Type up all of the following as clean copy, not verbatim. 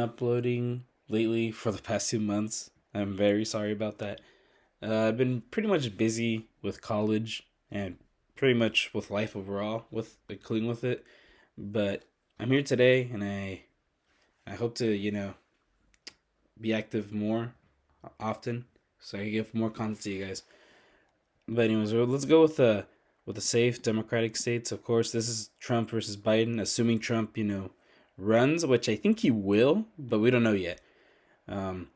Uploading lately for the past 2 months. I'm very sorry about that. I've been pretty much busy with college and pretty much with life overall, with including with it. But I'm here today, and I hope to be active more often, so I can give more content to you guys. But anyways, let's go with the safe Democratic states. Of course, this is Trump versus Biden, assuming Trump runs, which I think he will, but we don't know yet. Um,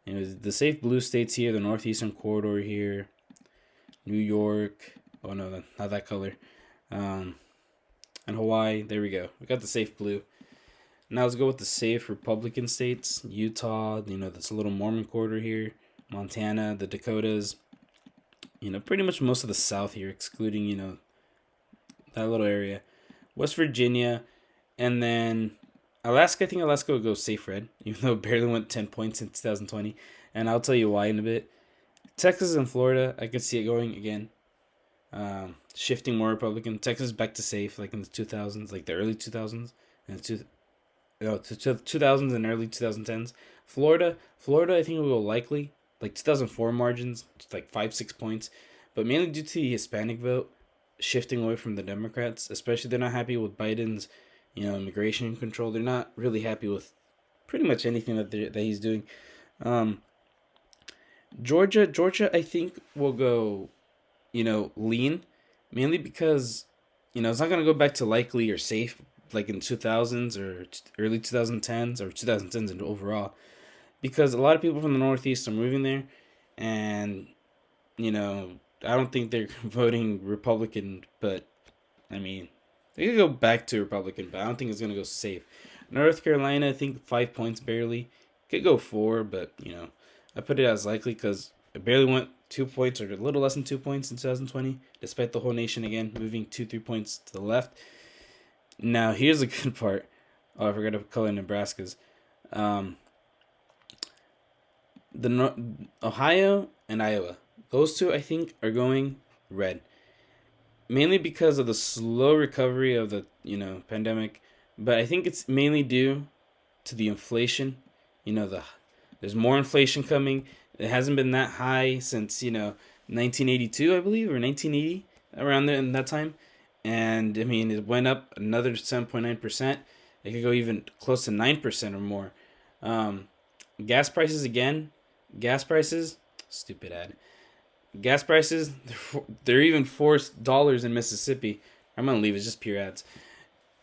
the safe blue states here, the northeastern corridor here, New York. Oh no, not that color. Um, and Hawaii. There we go. We got the safe blue. Now let's go with the safe Republican states. Utah. That's a little Mormon corridor here. Montana, the Dakotas. Pretty much most of the South here, excluding that little area. West Virginia, and then Alaska. I think Alaska will go safe red, even though it barely went 10 points in 2020, and I'll tell you why in a bit. Texas and Florida, I could see it going again, shifting more Republican. Texas back to safe, like in the 2000s, like the early 2000s, and no, to 2000s and early 2010s. Florida, I think will go likely like 2004 margins, like 5-6 points, but mainly due to the Hispanic vote shifting away from the Democrats. Especially, they're not happy with Biden's, immigration control. They're not really happy with pretty much anything that he's doing. Um, Georgia, I think will go, lean, mainly because, it's not gonna go back to likely or safe like in 2000s or early 2010s or 2010s and overall, because a lot of people from the Northeast are moving there, and you know I don't think they're voting Republican, but I mean they could go back to Republican, but I don't think it's gonna go safe. North Carolina, I think 5 points barely. Could go four, but I put it as likely because it barely went 2 points or a little less than 2 points in 2020, despite the whole nation again moving 2-3 points to the left. Now here's the good part. Oh, I forgot to color Nebraska's. Um, Ohio and Iowa. Those two I think are going red, mainly because of the slow recovery of the pandemic, but I think it's mainly due to the inflation. The There's more inflation coming. It hasn't been that high since 1982, I believe, or 1980, around there in that time. And I mean, it went up another 7.9%. It could go even close to 9% or more. Um, Gas prices again. Gas prices, stupid ad. Gas prices, they're even $4 in Mississippi. I'm gonna leave it, just pure ads.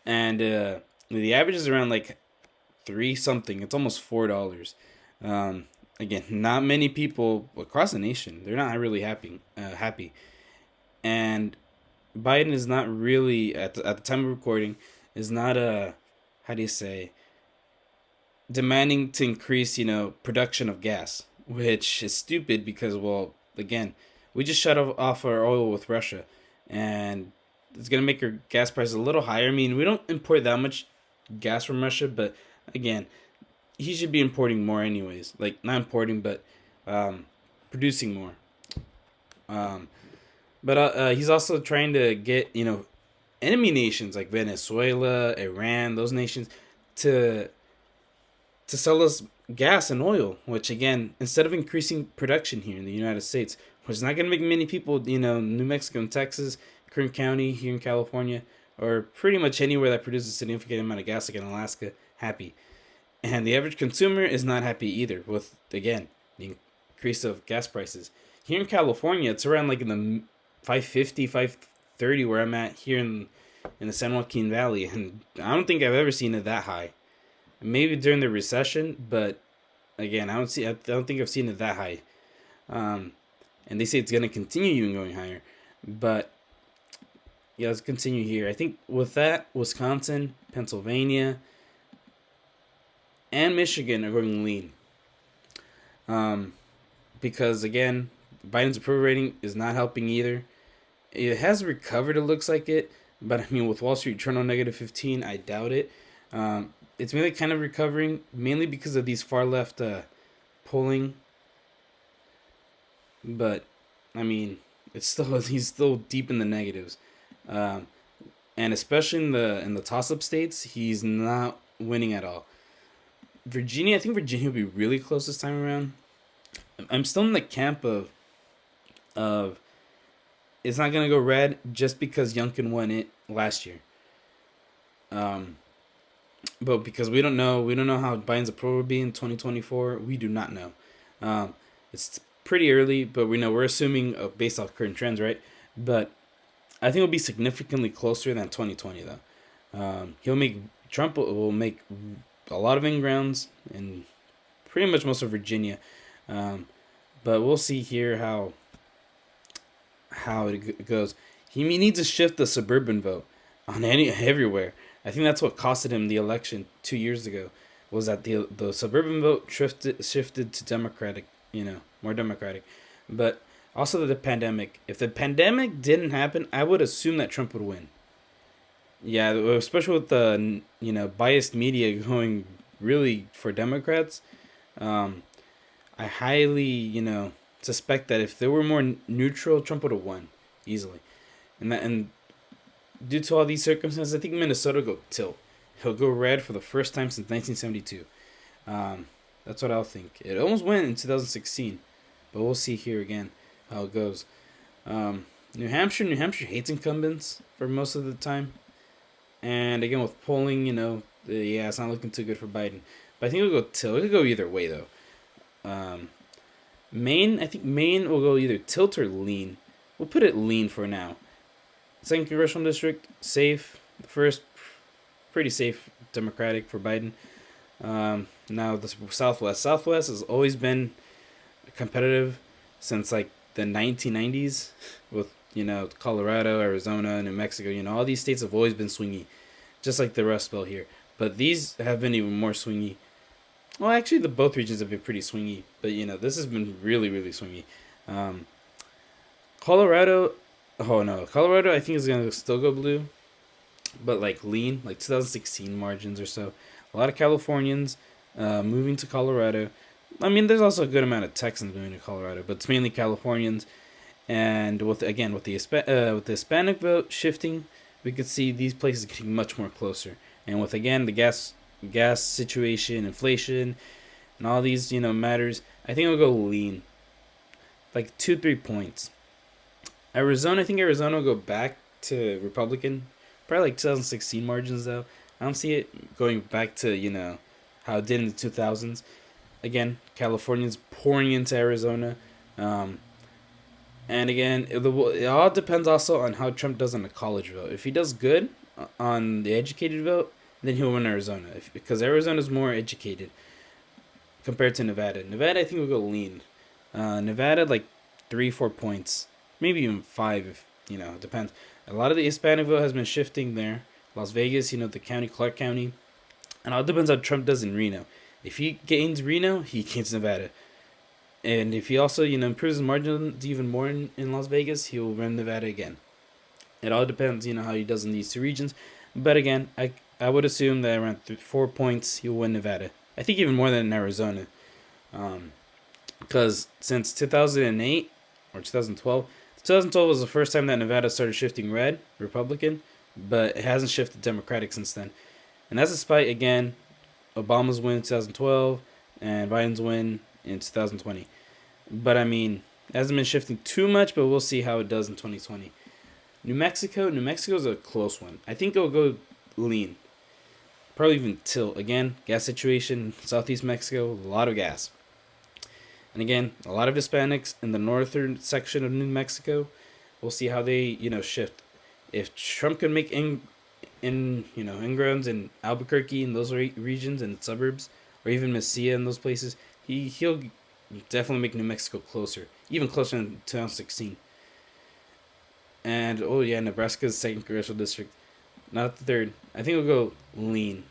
And the average is around like three something. It's almost $4. Um, Again, not many people across the nation, they're not really happy. And Biden is not really at the time of recording is not a, how do you say, demanding to increase production of gas, which is stupid because, well, again, we just shut off our oil with Russia, and it's gonna make our gas prices a little higher. I mean, we don't import that much gas from Russia, but again, he should be importing more anyways. Like, not importing, but um, producing more. Um, but he's also trying to get enemy nations like Venezuela, Iran, those nations to sell us gas and oil. Which again, instead of increasing production here in the United States, which is not going to make many people, New Mexico and Texas, Kern County here in California, or pretty much anywhere that produces a significant amount of gas, like in Alaska, happy. And the average consumer is not happy either with, again, the increase of gas prices. Here in California, it's around like in the 550, 530 where I'm at here in the San Joaquin Valley, and I don't think I've ever seen it that high. Maybe during the recession, but again, I don't think I've seen it that high. Um, and they say it's gonna continue even going higher. But yeah, let's continue here. I think with that, Wisconsin, Pennsylvania, and Michigan are going lean. Um, because again, Biden's approval rating is not helping either. It has recovered, it looks like it, but I mean, with Wall Street Journal -15, I doubt it. It's mainly kind of recovering, mainly because of these far left polling. But I mean, it's still he's still deep in the negatives, um, and especially in the toss up states, he's not winning at all. Virginia, I think Virginia will be really close this time around. I'm still in the camp of it's not gonna go red just because Youngkin won it last year. Um, but because we don't know how Biden's approval will be in 2024. We do not know. Um, it's pretty early, but we know we're assuming based off current trends, right? But I think it'll be significantly closer than 2020 though. He'll make Trump will make a lot of in grounds in pretty much most of Virginia, um, but we'll see here how it goes. He needs to shift the suburban vote on everywhere. I think that's what costed him the election 2 years ago. Was that the suburban vote shifted to Democratic, more Democratic, but also the pandemic. If the pandemic didn't happen, I would assume that Trump would win. Yeah, especially with the biased media going really for Democrats. Um, I highly suspect that if they were more neutral, Trump would have won easily. And due to all these circumstances, I think Minnesota will go tilt. He'll go red for the first time since 1972. That's what I'll think. It almost went in 2016, but we'll see here again how it goes. New Hampshire hates incumbents for most of the time. And again, with polling, yeah, it's not looking too good for Biden. But I think it'll go tilt. It could go either way, though. Um, Maine, I think Maine will go either tilt or lean. We'll put it lean for now. Second congressional district, safe. The first, pretty safe Democratic for Biden. Now the Southwest. Southwest has always been competitive since like the 1990s with Colorado, Arizona, New Mexico. All these states have always been swingy, just like the Rust Belt here. But these have been even more swingy. Well, actually, both regions have been pretty swingy, but this has been really, really swingy. Colorado, oh no, Colorado I think is gonna still go blue, but like lean, like 2016 margins or so. A lot of Californians moving to Colorado. I mean, there's also a good amount of Texans moving to Colorado, but it's mainly Californians. And with the Hispanic vote shifting, we could see these places getting much more closer. And with again the gas situation, inflation, and all these matters, I think it'll go lean, like 2-3 points. Arizona, I think Arizona will go back to Republican, probably like 2016 margins though. I don't see it going back to how it did in the 2000s. Again, Californians pouring into Arizona. And again, it all depends also on how Trump does on the college vote. If he does good on the educated vote, then he'll win Arizona. Because Arizona is more educated compared to Nevada. Nevada, I think, will go lean. Nevada, like 3-4 points. Maybe even 5, if, it depends. A lot of the Hispanic vote has been shifting there. Las Vegas, the county, Clark County. And it all depends how Trump does in Reno. If he gains Reno, he gains Nevada. And if he also, improves his margins even more in Las Vegas, he will win Nevada again. It all depends, how he does in these two regions. But again, I would assume that around 4 points, he'll win Nevada. I think even more than in Arizona. Because since 2008 or 2012, 2012 was the first time that Nevada started shifting red, Republican, but it hasn't shifted Democratic since then. And that's despite, again, Obama's win in 2012 and Biden's win in 2020. But I mean, it hasn't been shifting too much, but we'll see how it does in 2020. New Mexico's a close one. I think it'll go lean. Probably even tilt. Again, gas situation, southeast Mexico, a lot of gas. And again, a lot of Hispanics in the northern section of New Mexico. We'll see how they, shift. If Trump can make inroads in Albuquerque and those regions and suburbs, or even Mesilla and those places, he'll definitely make New Mexico closer, even closer than 2016. And oh yeah, Nebraska's second congressional district, not the third. I think it'll go lean.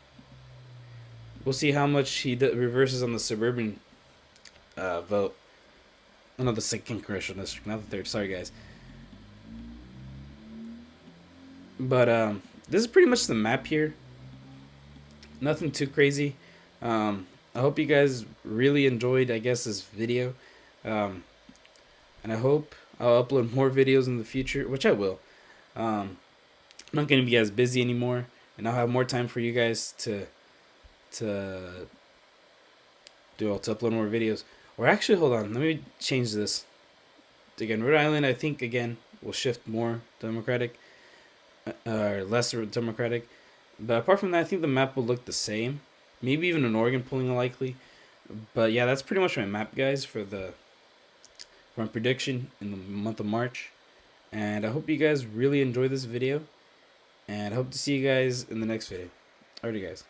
We'll see how much he reverses on the suburban vote. Oh, no, the second congressional district, not the third. Sorry, guys. But this is pretty much the map here. Nothing too crazy. I hope you guys really enjoyed, I guess, this video. And I hope I'll upload more videos in the future, which I will. I'm not going to be as busy anymore, and I'll have more time for you guys to do to upload more videos. Or actually, hold on, let me change this. Again, Rhode Island, I think again will shift more Democratic, or less Democratic. But apart from that, I think the map will look the same. Maybe even an Oregon polling likely. But yeah, that's pretty much my map, guys, for my prediction in the month of March. And I hope you guys really enjoy this video. And I hope to see you guys in the next video. Alrighty, guys.